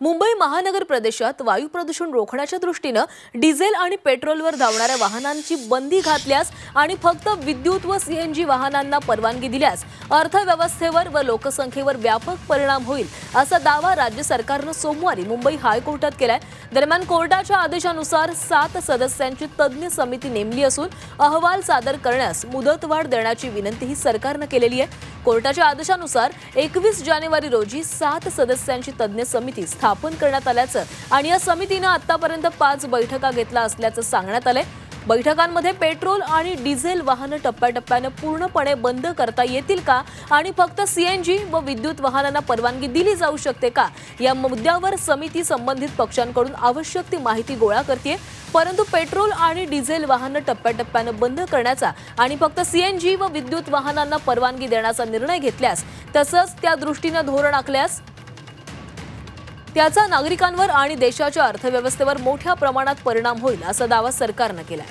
मुंबई महानगर प्रदेशात वायू प्रदूषण रोखण्याच्या दृष्टीने डिझेल आणि पेट्रोलवर धावणाऱ्या वाहनांची बंदी घातल्यास आणि फक्त विद्युत व सीएनजी वाहनांना परवानगी दिल्यास अर्थव्यवस्थेवर व लोकसंख्येवर व्यापक परिणाम होईल असा दावा राज्य सरकारने सोमवारी मुंबई हायकोर्टात केलाय। दरम्यान कोर्टाच्या आदेशानुसार 7 सदस्यांची तज्ञ समिती नेमली असून अहवाल सादर करण्यास मुदतवाढ देण्याची विनंतीही सरकारने केलेली आहे। कोर्टाच्या आदेशानुसार 21 जानेवारी रोजी 7 सदस्यांची तज्ञ समिती स्थापन करण्यात आल्याचं आणि या समितीने आतापर्यंत 5 बैठका घेतल्या असल्याचं सांगण्यात आलंय। बैठकांमध्ये पेट्रोल आणि डिझेल वाहने टप्प्याटप्प्याने पूर्णपणे बंद करता येतील का आणि फक्त सीएनजी व विद्युत वाहनांना परवानगी दिली जाऊ शकते का या मुद्द्यावर समिती संबंधित पक्षांकडून आवश्यक ती माहिती गोळा करते। परंतु पेट्रोल आणि डिझेल वाहने टप्प्याटप्प्याने बंद करण्याचा आणि फक्त सीएनजी व विद्युत वाहनांना परवानगी देण्याचा निर्णय घेतल्यास तसंच त्या दृष्टीने धोरण आखल्यास त्याचा नागरिकांवर आणि देशाच्या अर्थव्यवस्थेवर मोठ्या प्रमाणात परिणाम होईल असा दावा सरकारने केलाय।